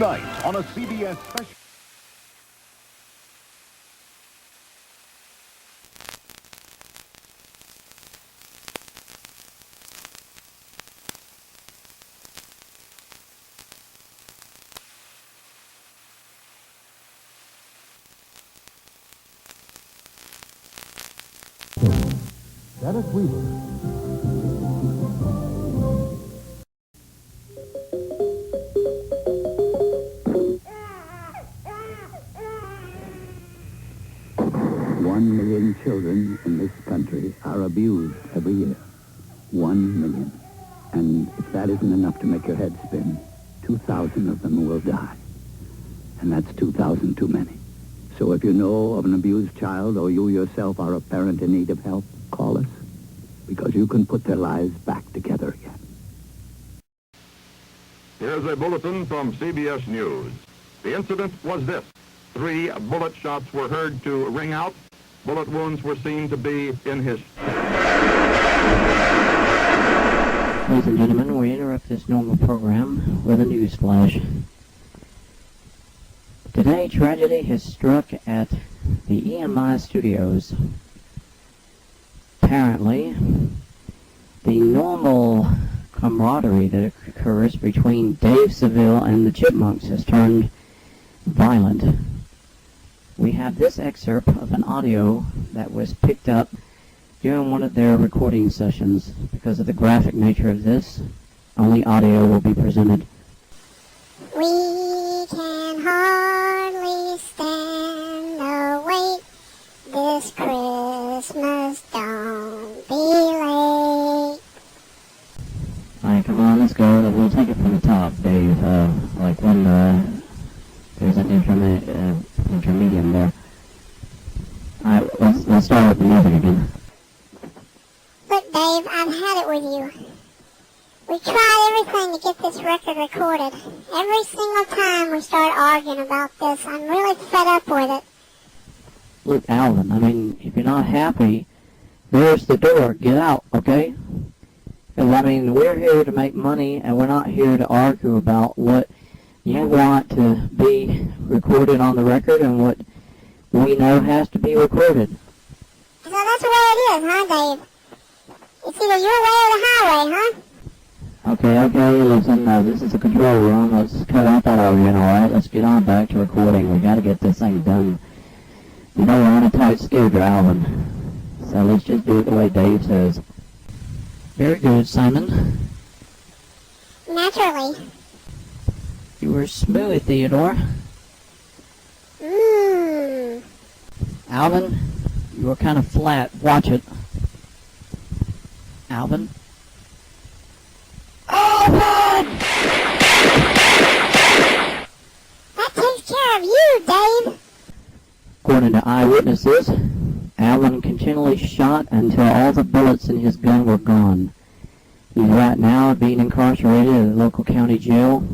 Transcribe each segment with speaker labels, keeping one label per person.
Speaker 1: Tonight on a CBS special. Dennis Weaver.
Speaker 2: Children in this country are abused every year. 1 million. And if that isn't enough to make your head spin, 2,000 of them will die. And that's 2,000 too many. So if you know of an abused child or you yourself are a parent in need of help, call us, because you can put their lives back together again.
Speaker 3: Here's a bulletin from CBS News. The incident was this. 3 bullet shots were heard to ring out. Bullet wounds were seen to be in his...
Speaker 4: Ladies and gentlemen, we interrupt this normal program with a news flash. Today, tragedy has struck at the EMI studios. Apparently, the normal camaraderie that occurs between Dave Seville and the Chipmunks has turned violent. We have this excerpt of an audio that was picked up during one of their recording sessions. Because of the graphic nature of this, only audio will be presented.
Speaker 5: We can hardly stand the wait this Christmas, don't be late.
Speaker 4: Alright, come on, let's go. We'll take it from the top, Dave. Like when there's an intermediate there. Alright, let's start with the music again.
Speaker 5: Look, Dave, I've had it with you. We tried everything to get this record recorded. Every single time we start arguing about this, I'm really fed up with it.
Speaker 4: Look, Alvin, I mean, if you're not happy, there's the door. Get out, okay? Because, I mean, we're here to make money, and we're not here to argue about what you want to be recorded on the record and what we know has to be recorded.
Speaker 5: So that's the way it is, huh, Dave? It's either your way or the highway, huh?
Speaker 4: Okay, listen, this is the control room. Let's cut out that arguing, alright? Let's get on back to recording. We gotta get this thing done. You know, we're on a tight schedule, Alvin. So let's just do it the way Dave says. Very good, Simon.
Speaker 5: Naturally.
Speaker 4: You were smooth, Theodore. Alvin, you were kind of flat. Watch it. Alvin?
Speaker 5: Alvin! That takes care of you, Dave.
Speaker 4: According to eyewitnesses, Alvin continually shot until all the bullets in his gun were gone. He's right now being incarcerated at a local county jail.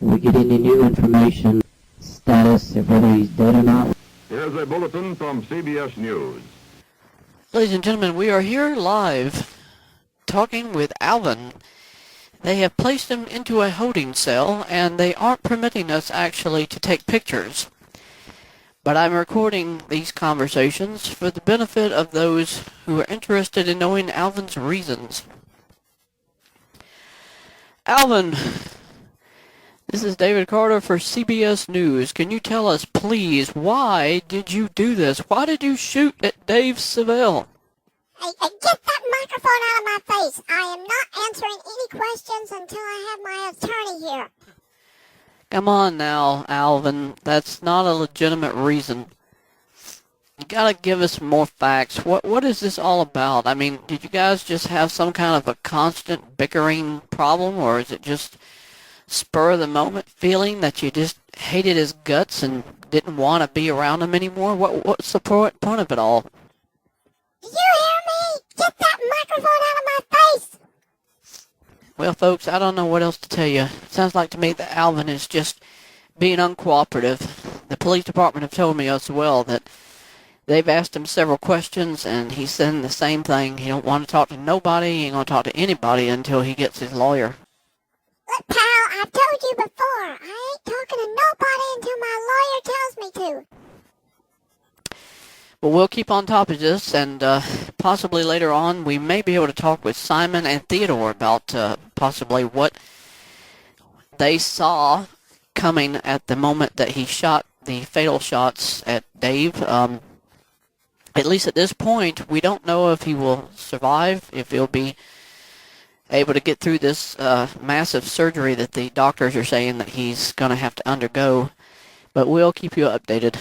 Speaker 4: If we get any new information, status of whether he's dead or not.
Speaker 3: Here's a bulletin from CBS News.
Speaker 6: Ladies and gentlemen, we are here live talking with Alvin. They have placed him into a holding cell, and they aren't permitting us actually to take pictures. But I'm recording these conversations for the benefit of those who are interested in knowing Alvin's reasons. Alvin, this is David Carter for CBS News. Can you tell us, please, why did you do this? Why did you shoot at Dave Seville?
Speaker 5: Hey, get that microphone out of my face. I am not answering any questions until I have my attorney here.
Speaker 6: Come on now, Alvin. That's not a legitimate reason. You gotta give us more facts. What is this all about? I mean, did you guys just have some kind of a constant bickering problem, or is it just spur of the moment feeling that you just hated his guts and didn't want to be around him anymore? What's the point of it all?
Speaker 5: Did you hear me? Get that microphone out of my face!
Speaker 6: Well, folks, I don't know what else to tell you. It sounds like to me that Alvin is just being uncooperative. The police department have told me as well that they've asked him several questions, and he's saying the same thing. He don't want to talk to nobody. He ain't going to talk to anybody until he gets his lawyer.
Speaker 5: Look, pal, I've told you before, I ain't talking to nobody until my lawyer tells me to.
Speaker 6: Well, we'll keep on top of this, and possibly later on we may be able to talk with Simon and Theodore about possibly what they saw coming at the moment that he shot the fatal shots at Dave. At least at this point, we don't know if he will survive, if he'll be able to get through this massive surgery that the doctors are saying that he's going to have to undergo. But we'll keep you updated.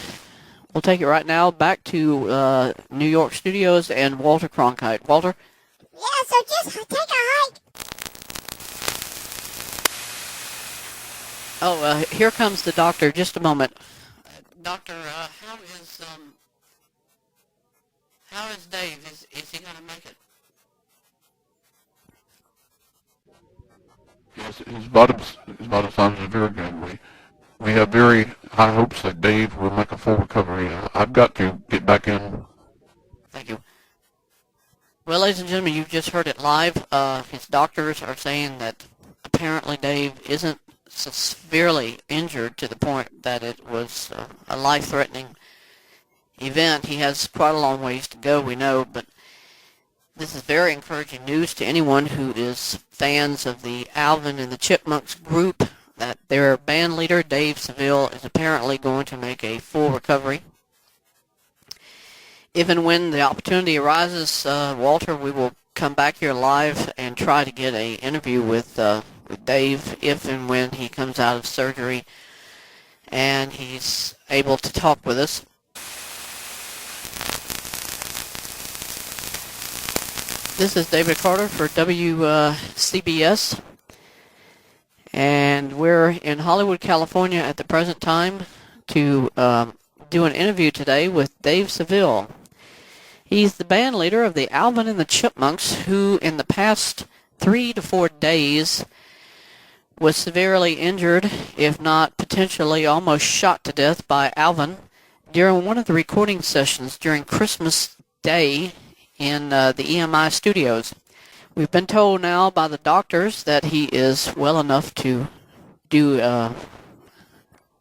Speaker 6: We'll take it right now back to New York studios and Walter Cronkite. Walter?
Speaker 5: Yeah, so just take a hike.
Speaker 6: Oh, here comes the doctor. Just a moment. Doctor, how is Dave? Is he going to make it?
Speaker 7: Yes, his vital signs are very good. We have very high hopes that Dave will make a full recovery. I've got to get back in.
Speaker 6: Thank you. Well, ladies and gentlemen, you've just heard it live. His doctors are saying that apparently Dave isn't severely injured to the point that it was a life-threatening event. He has quite a long ways to go, we know, but this is very encouraging news to anyone who is fans of the Alvin and the Chipmunks group, that their band leader, Dave Seville, is apparently going to make a full recovery. If and when the opportunity arises, Walter, we will come back here live and try to get an interview with Dave if and when he comes out of surgery and he's able to talk with us. This is David Carter for WCBS, and we're in Hollywood, California at the present time to do an interview today with Dave Seville. He's the band leader of the Alvin and the Chipmunks, who in the past 3 to 4 days was severely injured, if not potentially almost shot to death by Alvin during one of the recording sessions during Christmas Day in the EMI studios. We've been told now by the doctors that he is well enough to do an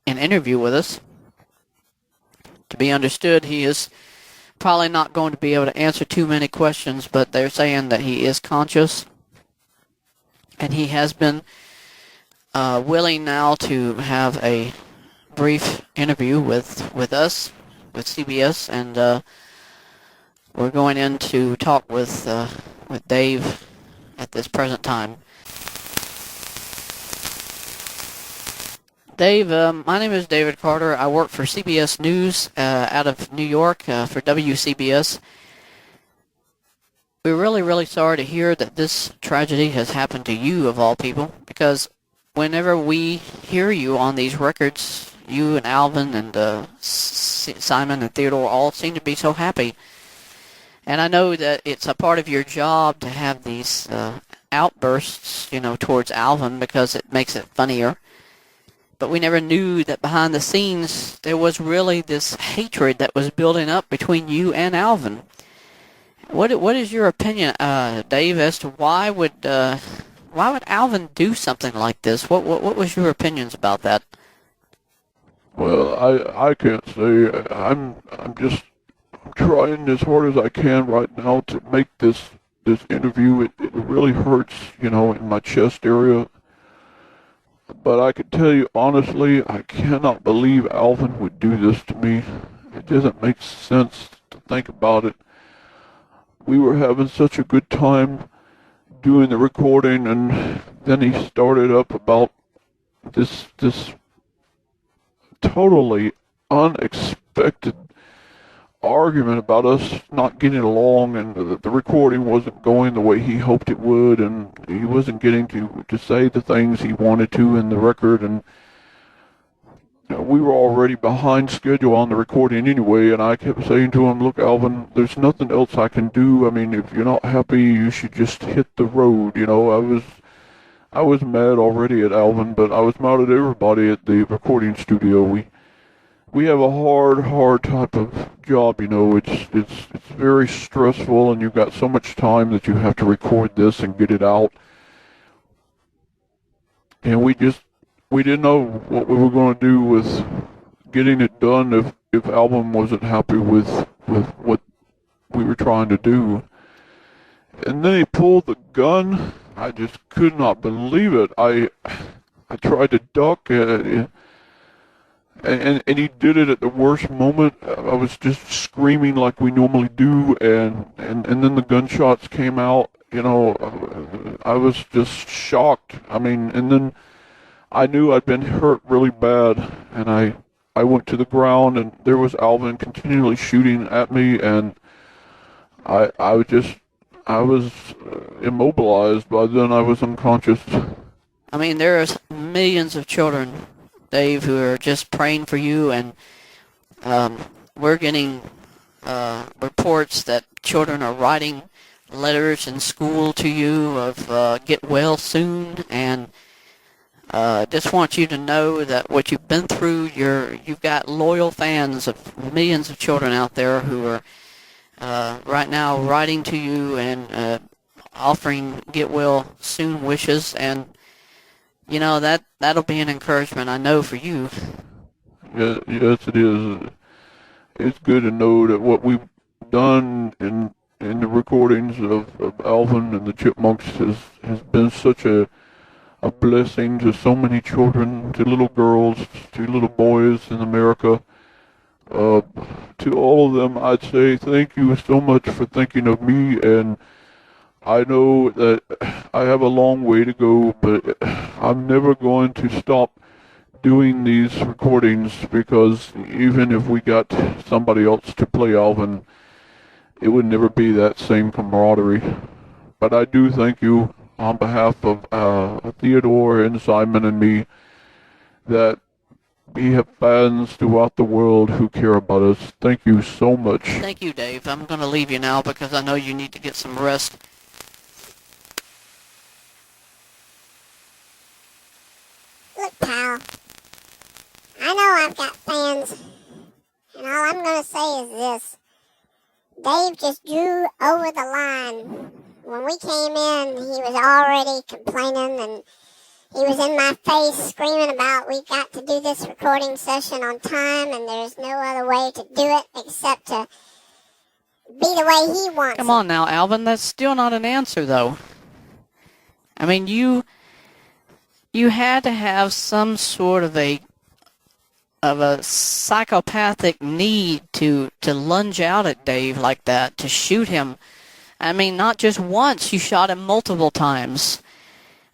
Speaker 6: interview with us. To be understood, he is probably not going to be able to answer too many questions, but they're saying that he is conscious, and he has been willing now to have a brief interview with us, with CBS, and we're going in to talk with Dave at this present time. Dave, my name is David Carter. I work for CBS News out of New York for WCBS. We're really, really sorry to hear that this tragedy has happened to you, of all people, because whenever we hear you on these records, you and Alvin and Simon and Theodore all seem to be so happy. And I know that it's a part of your job to have these outbursts, towards Alvin because it makes it funnier. But we never knew that behind the scenes there was really this hatred that was building up between you and Alvin. What is your opinion, Dave, as to why would Alvin do something like this? What was your opinions about that?
Speaker 7: Well, I can't say. I'm just trying as hard as I can right now to make this interview. It really hurts, in my chest area. But I can tell you honestly, I cannot believe Alvin would do this to me. It doesn't make sense to think about it. We were having such a good time doing the recording, and then he started up about this totally unexpected argument about us not getting along, and the recording wasn't going the way he hoped it would, and he wasn't getting to say the things he wanted to in the record, and we were already behind schedule on the recording anyway, and I kept saying to him, look, Alvin, there's nothing else I can do. I mean, if you're not happy, you should just hit the road. I was mad already at Alvin, but I was mad at everybody at the recording studio. We have a hard type of job, It's very stressful, and you've got so much time that you have to record this and get it out. And we just we didn't know what we were going to do with getting it done if Alvin wasn't happy with what we were trying to do. And then he pulled the gun. I just could not believe it. I tried to duck, and he did it at the worst moment. I was just screaming like we normally do, and then the gunshots came out. You know, I was just shocked. I mean, and then I knew I'd been hurt really bad, and I went to the ground, and there was Alvin continually shooting at me, and I was immobilized. By then I was unconscious.
Speaker 6: I mean, there's millions of children, Dave, who are just praying for you, and we're getting reports that children are writing letters in school to you of get well soon, and just want you to know that what you've been through, you've got loyal fans of millions of children out there who are right now writing to you and offering get well soon wishes, and you know that'll be an encouragement, I know, for you.
Speaker 7: Yes, it is. It's good to know that what we've done in the recordings of Alvin and the Chipmunks has been such a blessing to so many children, to little girls, to little boys in America. To all of them, I'd say thank you so much for thinking of me, and I know that I have a long way to go, but I'm never going to stop doing these recordings, because even if we got somebody else to play Alvin, it would never be that same camaraderie. But I do thank you on behalf of Theodore and Simon and me, that we have fans throughout the world who care about us. Thank you so much.
Speaker 6: Thank you, Dave. I'm going to leave you now because I know you need to get some rest.
Speaker 5: Look, pal, I know I've got fans, and all I'm going to say is this. Dave just drew over the line. When we came in, he was already complaining, and he was in my face screaming about we've got to do this recording session on time, and there's no other way to do it except to be the way he wants.
Speaker 6: Come on now, Alvin, that's still not an answer, though. I mean, you had to have some sort of a psychopathic need to lunge out at Dave like that, to shoot him. I mean, not just once, you shot him multiple times.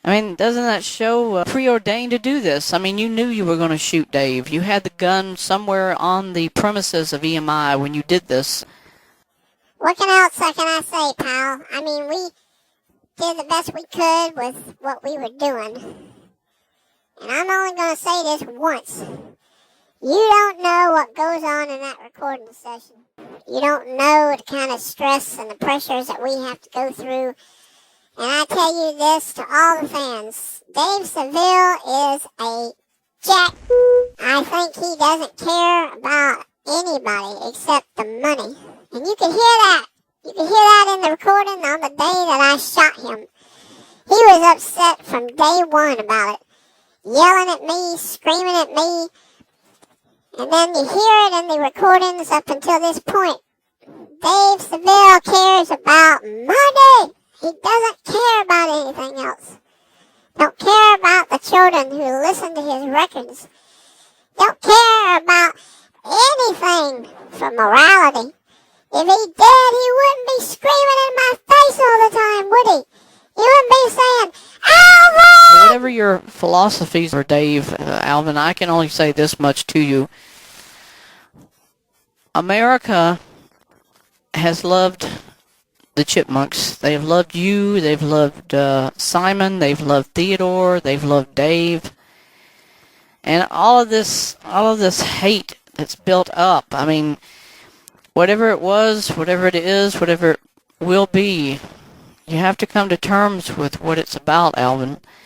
Speaker 6: I mean, doesn't that show preordained to do this? I mean, you knew you were going to shoot Dave. You had the gun somewhere on the premises of EMI when you did this.
Speaker 5: What else can I say, pal? I mean, we did the best we could with what we were doing. And I'm only going to say this once. You don't know what goes on in that recording session. You don't know the kind of stress and the pressures that we have to go through. And I tell you this to all the fans. Dave Seville is a jack. I think he doesn't care about anybody except the money. And you can hear that. You can hear that in the recording on the day that I shot him. He was upset from day one about it. Yelling at me, screaming at me. And then you hear it in the recordings up until this point. Dave Seville cares about money. He doesn't care about anything else. Don't care about the children who listen to his records. Don't care about anything for morality. If he did, he wouldn't be screaming in my face all the time, would he? He wouldn't be saying, Alvin!
Speaker 6: Whatever your philosophies are, Dave, Alvin, I can only say this much to you. America has loved the Chipmunks. They've loved you. They've loved Simon. They've loved Theodore. They've loved Dave. And all of this hate that's built up. I mean, whatever it was, whatever it is, whatever it will be, you have to come to terms with what it's about, Alvin.